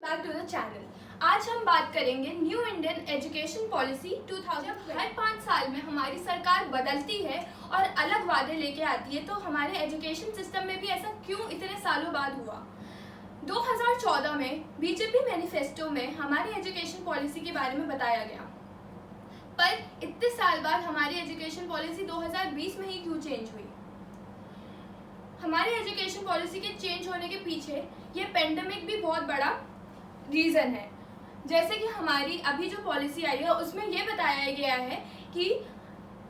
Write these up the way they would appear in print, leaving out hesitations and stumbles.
Back to the channel. आज हम बात करेंगे न्यू इंडियन एजुकेशन पॉलिसी 2000। हर 5 साल में हमारी सरकार बदलती है और अलग वादे लेके आती है, तो हमारे एजुकेशन सिस्टम में भी ऐसा क्यों इतने सालों बाद हुआ। 2014 में बीजेपी मैनिफेस्टो में हमारी एजुकेशन पॉलिसी के बारे में बताया गया, पर इतने साल बाद हमारी एजुकेशन पॉलिसी 2020 में ही क्यों चेंज हुई। हमारी एजुकेशन पॉलिसी के चेंज होने के पीछे ये पेंडेमिक भी बहुत बड़ा रीज़न है। जैसे कि हमारी अभी जो पॉलिसी आई है उसमें ये बताया गया है कि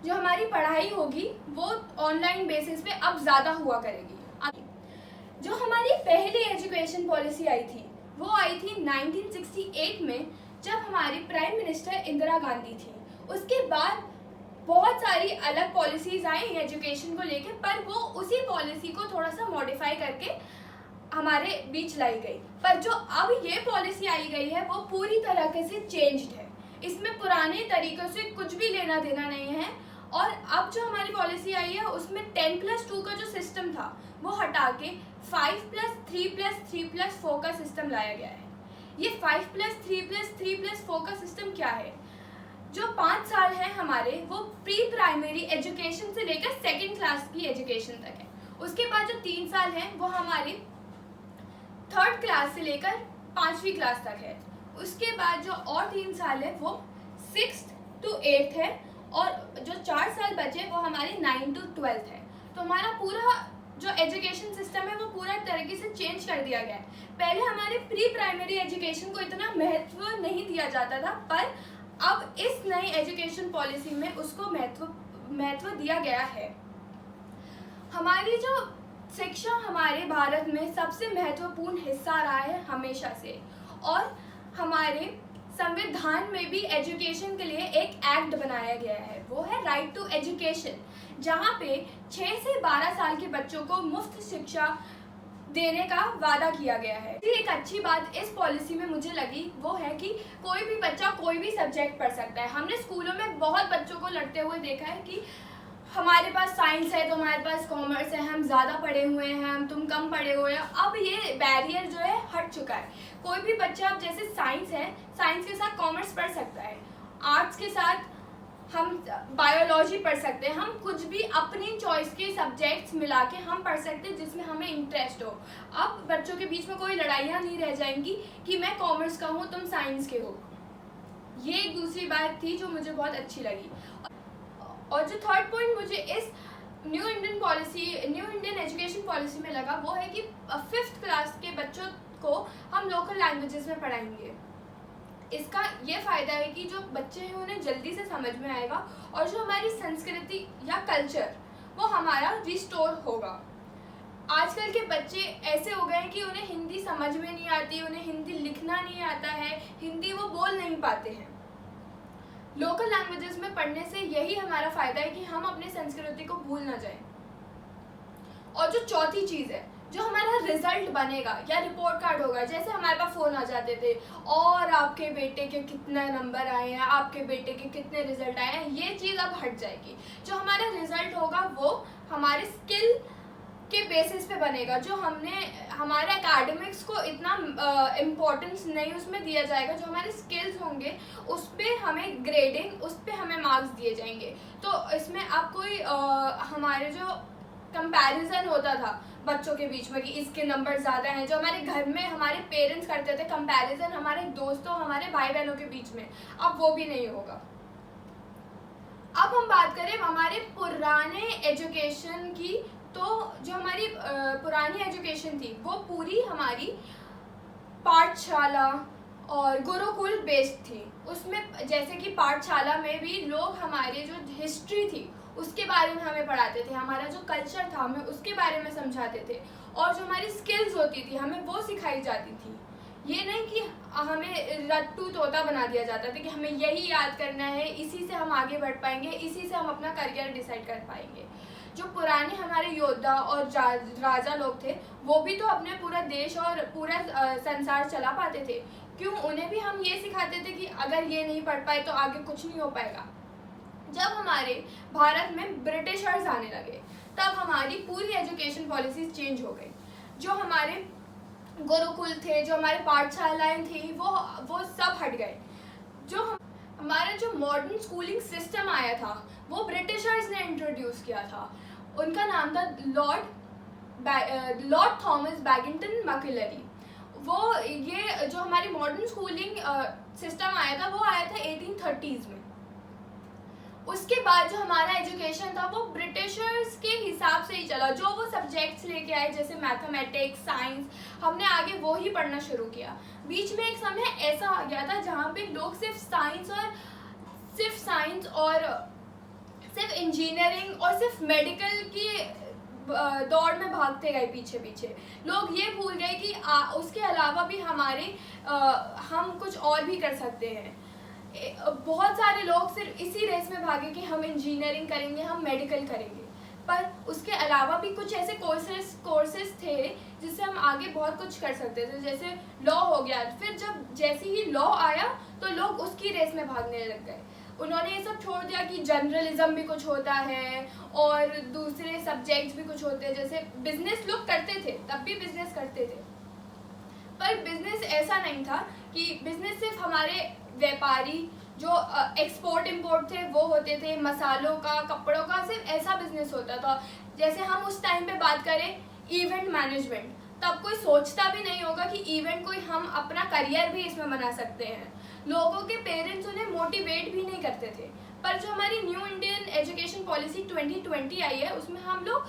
जो हमारी पढ़ाई होगी वो ऑनलाइन बेसिस पे अब ज़्यादा हुआ करेगी। जो हमारी पहली एजुकेशन पॉलिसी आई थी वो आई थी 1968 में, जब हमारी प्राइम मिनिस्टर इंदिरा गांधी थी। उसके बाद बहुत सारी अलग पॉलिसीज आई एजुकेशन को लेकर, पर वो उसी पॉलिसी को थोड़ा सा मॉडिफाई करके हमारे बीच लाई गई। पर जो अब ये पॉलिसी आई गई है वो पूरी तरीके से चेंज्ड है। इसमें पुराने तरीक़ों से कुछ भी लेना देना नहीं है। और अब जो हमारी पॉलिसी आई है उसमें 10+2 का जो सिस्टम था वो हटा के 5+3+3+4 का सिस्टम लाया गया है। ये 5+3+3+4 का सिस्टम क्या है? जो 5 साल है हमारे वो प्री प्राइमरी एजुकेशन से लेकर 2nd क्लास की एजुकेशन तक है। उसके बाद जो 3 साल हैं वो हमारी 3rd क्लास से लेकर 5वीं क्लास तक है। उसके बाद जो और 3 साल है वो 6th to 8th है, और जो 4 साल बचे वो हमारे 9 to 12th है। तो हमारा पूरा जो एजुकेशन सिस्टम है वो पूरा तरीके से चेंज कर दिया गया है। पहले हमारे प्री प्राइमरी एजुकेशन को इतना महत्व नहीं दिया जाता था, पर अब इस नई एजुकेशन पॉलिसी में उसको महत्व दिया गया है। हमारी जो शिक्षा हमारे भारत में सबसे महत्वपूर्ण हिस्सा रहा है हमेशा से, और हमारे संविधान में भी एजुकेशन के लिए एक एक्ट बनाया गया है, वो है राइट टू एजुकेशन, जहाँ पे 6 से 12 साल के बच्चों को मुफ्त शिक्षा देने का वादा किया गया है। एक अच्छी बात इस पॉलिसी में मुझे लगी वो है कि कोई भी बच्चा कोई भी सब्जेक्ट पढ़ सकता है। हमने स्कूलों में बहुत बच्चों को लड़ते हुए देखा है कि हमारे पास साइंस है तो हमारे पास कॉमर्स है, हम ज़्यादा पढ़े हुए हैं, तुम कम पढ़े हुए हैं। अब ये बैरियर जो है हट चुका है। कोई भी बच्चा, अब जैसे साइंस है, साइंस के साथ कॉमर्स पढ़ सकता है, आर्ट्स के साथ हम बायोलॉजी पढ़ सकते हैं, हम कुछ भी अपनी चॉइस के सब्जेक्ट्स मिला के हम पढ़ सकते हैं जिसमें हमें इंटरेस्ट हो। अब बच्चों के बीच में कोई लड़ाइयाँ नहीं रह जाएंगी कि मैं कॉमर्स का हूँ तुम साइंस के हो। ये एक दूसरी बात थी जो मुझे बहुत अच्छी लगी। और जो 3rd पॉइंट मुझे इस न्यू इंडियन एजुकेशन पॉलिसी में लगा वो है कि 5th क्लास के बच्चों को हम लोकल लैंग्वेजेस में पढ़ाएंगे। इसका ये फ़ायदा है कि जो बच्चे हैं उन्हें जल्दी से समझ में आएगा, और जो हमारी संस्कृति या कल्चर वो हमारा रिस्टोर होगा। आजकल के बच्चे ऐसे हो गए हैं कि उन्हें हिंदी समझ में नहीं आती, उन्हें हिंदी लिखना नहीं आता है, हिंदी वो बोल नहीं पाते हैं। लोकल लैंग्वेजेस में पढ़ने से यही हमारा फ़ायदा है कि हम अपने संस्कृति को भूल ना जाएं। और जो चौथी चीज़ है, जो हमारा रिजल्ट बनेगा या रिपोर्ट कार्ड होगा, जैसे हमारे पास फ़ोन आ जाते थे और आपके बेटे के कितने नंबर आए हैं, आपके बेटे के कितने रिजल्ट आए हैं, ये चीज़ अब हट जाएगी। जो हमारा रिजल्ट होगा वो हमारे स्किल के बेसिस पे बनेगा। जो हमारे एकेडमिक्स को इतना इम्पोर्टेंस नहीं उसमें दिया जाएगा, जो हमारे स्किल्स होंगे उस पर हमें ग्रेडिंग, उस पर हमें मार्क्स दिए जाएंगे। तो इसमें अब कोई हमारे जो कंपैरिजन होता था बच्चों के बीच में कि इसके नंबर ज़्यादा हैं, जो हमारे घर में हमारे पेरेंट्स करते थे कंपैरिजन हमारे दोस्तों, हमारे भाई बहनों के बीच में, अब वो भी नहीं होगा। अब हम बात करें हमारे पुराने एजुकेशन की, तो जो हमारी पुरानी एजुकेशन थी वो पूरी हमारी पाठशाला और गुरुकुल बेस्ड थी। उसमें जैसे कि पाठशाला में भी लोग हमारे जो हिस्ट्री थी उसके बारे में हमें पढ़ाते थे, हमारा जो कल्चर था हमें उसके बारे में समझाते थे, और जो हमारी स्किल्स होती थी हमें वो सिखाई जाती थी। ये नहीं कि हमें रट्टू तोता बना दिया जाता था कि हमें यही याद करना है, इसी से हम आगे बढ़ पाएंगे, इसी से हम अपना करियर डिसाइड कर पाएंगे। जो पुराने हमारे योद्धा और राजा लोग थे वो भी तो अपने पूरा देश और पूरा संसार चला पाते थे, क्यों? उन्हें भी हम ये सिखाते थे कि अगर ये नहीं पढ़ पाए तो आगे कुछ नहीं हो पाएगा। जब हमारे भारत में ब्रिटिशर्स आने लगे तब हमारी पूरी एजुकेशन पॉलिसी चेंज हो गई। जो हमारे गुरुकुल थे, जो हमारे पाठशालाएं थी, वो सब हट गए। जो हमारा जो मॉडर्न स्कूलिंग सिस्टम आया था वो ब्रिटिशर्स ने इंट्रोड्यूस किया था। उनका नाम था लॉर्ड थॉमस बैगिंगटन मैकलरी। वो ये जो हमारी मॉडर्न स्कूलिंग सिस्टम आया था वो आया था 1830s में। उसके बाद जो हमारा एजुकेशन था वो ब्रिटिशर्स के हिसाब से ही चला। जो वो सब्जेक्ट्स लेके आए जैसे मैथमेटिक्स, साइंस, हमने आगे वो ही पढ़ना शुरू किया। बीच में एक समय ऐसा आ गया था जहाँ पे लोग सिर्फ साइंस और सिर्फ इंजीनियरिंग और सिर्फ मेडिकल की दौड़ में भागते गए पीछे पीछे। लोग ये भूल गए कि उसके अलावा भी हम कुछ और भी कर सकते हैं। बहुत सारे लोग सिर्फ इसी रेस में भागे कि हम इंजीनियरिंग करेंगे, हम मेडिकल करेंगे, पर उसके अलावा भी कुछ ऐसे कोर्सेज थे जिससे हम आगे बहुत कुछ कर सकते थे। जैसे लॉ हो गया, फिर जैसे ही लॉ आया तो लोग उसकी रेस में भागने लग गए। उन्होंने ये सब छोड़ दिया कि जर्नलिज्म भी कुछ होता है और दूसरे सब्जेक्ट्स भी कुछ होते हैं। जैसे बिजनेस लोग करते थे, तब भी बिजनेस करते थे, पर बिजनेस ऐसा नहीं था कि बिजनेस सिर्फ हमारे व्यापारी जो एक्सपोर्ट इंपोर्ट थे वो होते थे, मसालों का, कपड़ों का, सिर्फ ऐसा बिजनेस होता था। जैसे हम उस टाइम पे बात करें इवेंट मैनेजमेंट, तब कोई सोचता भी नहीं होगा कि इवेंट कोई हम अपना करियर भी इसमें बना सकते हैं। लोगों के पेरेंट्स उन्हें मोटिवेट भी नहीं करते थे। पर जो हमारी न्यू इंडियन एजुकेशन पॉलिसी 2020 आई है उसमें हम लोग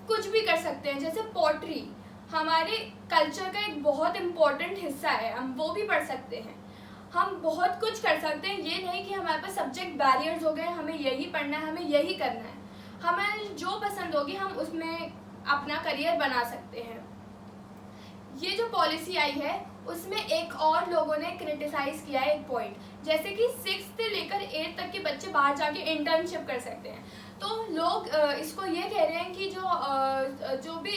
कुछ भी कर सकते हैं। जैसे पॉटरी हमारे कल्चर का एक बहुत इम्पोर्टेंट हिस्सा है, हम वो भी पढ़ सकते हैं। हम बहुत कुछ कर सकते हैं। ये नहीं कि हमारे पास सब्जेक्ट बैरियर्स हो गए, हमें यही पढ़ना है, हमें यही करना है। हमें जो पसंद होगी हम उसमें अपना करियर बना सकते हैं। ये जो पॉलिसी आई है उसमें एक और लोगों ने क्रिटिसाइज किया है एक पॉइंट, जैसे कि 6th से लेकर 8th तक के बच्चे बाहर जाके इंटर्नशिप कर सकते हैं। तो लोग इसको ये कह रहे हैं कि जो भी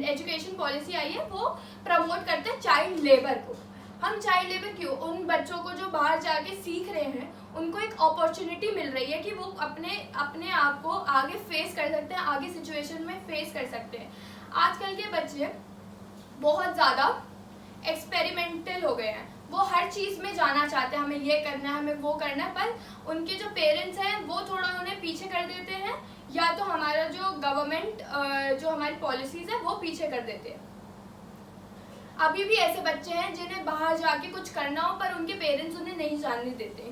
एजुकेशन पॉलिसी आई है वो प्रमोट करते हैं चाइल्ड लेबर को। हम चाइल्ड लेबर क्यों? उन बच्चों को जो बाहर जाके सीख रहे हैं उनको एक अपॉर्चुनिटी मिल रही है कि वो अपने आप को आगे फेस कर सकते हैं, आगे सिचुएशन में फेस कर सकते हैं। आजकल के बच्चे बहुत ज़्यादा एक्सपेरिमेंटल हो गए हैं, वो हर चीज़ में जाना चाहते हैं, हमें ये करना है, हमें वो करना है, पर उनके जो पेरेंट्स हैं वो थोड़ा उन्हें पीछे कर देते हैं, या तो हमारा जो गवर्नमेंट जो हमारी पॉलिसीज़ है वो पीछे कर देते हैं। अभी भी ऐसे बच्चे हैं जिन्हें बाहर जाके कुछ करना हो पर उनके पेरेंट्स उन्हें नहीं जानने देते।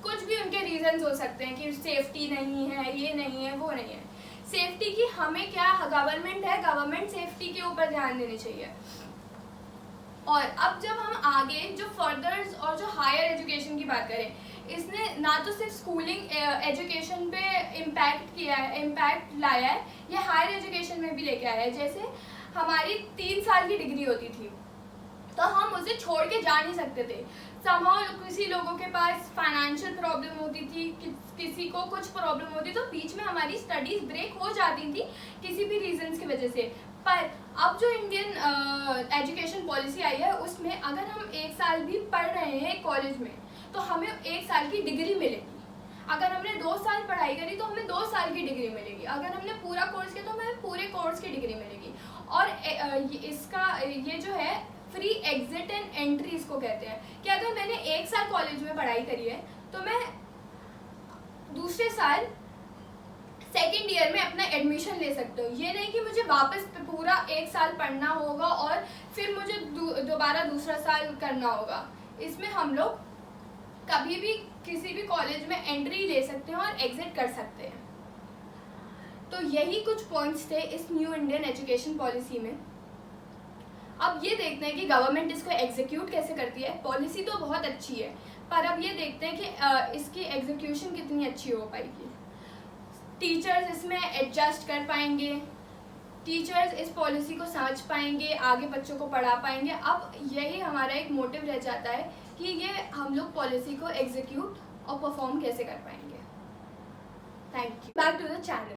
कुछ भी उनके रीजंस हो सकते हैं कि सेफ्टी नहीं है, ये नहीं है, वो नहीं है। सेफ्टी की हमें क्या, गवर्नमेंट है, गवर्नमेंट सेफ्टी के ऊपर ध्यान देनी चाहिए। और अब जब हम आगे जो फर्दर्स और जो हायर एजुकेशन की बात करें, इसने ना तो सिर्फ स्कूलिंग एजुकेशन पे इम्पैक्ट लाया है, ये हायर एजुकेशन में भी लेके आया है। जैसे हमारी 3 साल की डिग्री होती थी तो हम उसे छोड़ के जा नहीं सकते थे। समहाउ किसी लोगों के पास फाइनेंशियल प्रॉब्लम होती थी, किसी को कुछ प्रॉब्लम होती, तो बीच में हमारी स्टडीज ब्रेक हो जाती थी किसी भी रीजंस की वजह से। पर अब जो इंडियन एजुकेशन पॉलिसी आई है उसमें अगर हम 1 साल भी पढ़ रहे हैं कॉलेज में तो हमें 1 साल की डिग्री मिलेगी। अगर हमने 2 साल पढ़ाई करी तो हमें 2 साल की डिग्री मिलेगी। अगर हमने पूरा कोर्स किया तो हमें पूरे कोर्स की डिग्री मिलेगी। और ये जो है फ्री एग्जिट एंड एंट्री इसको कहते हैं कि अगर मैंने 1 साल कॉलेज में पढ़ाई करी है तो मैं दूसरे साल सेकेंड ईयर में अपना एडमिशन ले सकते हो। ये नहीं कि मुझे वापस पूरा 1 साल पढ़ना होगा और फिर मुझे दोबारा दूसरा साल करना होगा। इसमें हम लोग कभी भी किसी भी कॉलेज में एंट्री ले सकते हैं और एग्जिट कर सकते हैं। तो यही कुछ पॉइंट्स थे इस न्यू इंडियन एजुकेशन पॉलिसी में। अब ये देखते हैं कि गवर्नमेंट इसको एग्जीक्यूट कैसे करती है। पॉलिसी तो बहुत अच्छी है, पर अब ये देखते हैं कि इसकी एग्जीक्यूशन कितनी अच्छी हो पाएगी। टीचर्स इसमें एडजस्ट कर पाएंगे, टीचर्स इस पॉलिसी को समझ पाएंगे, आगे बच्चों को पढ़ा पाएंगे। अब यही हमारा एक मोटिव रह जाता है कि ये हम लोग पॉलिसी को एग्जीक्यूट और परफॉर्म कैसे कर पाएंगे। Thank you. Back to the channel.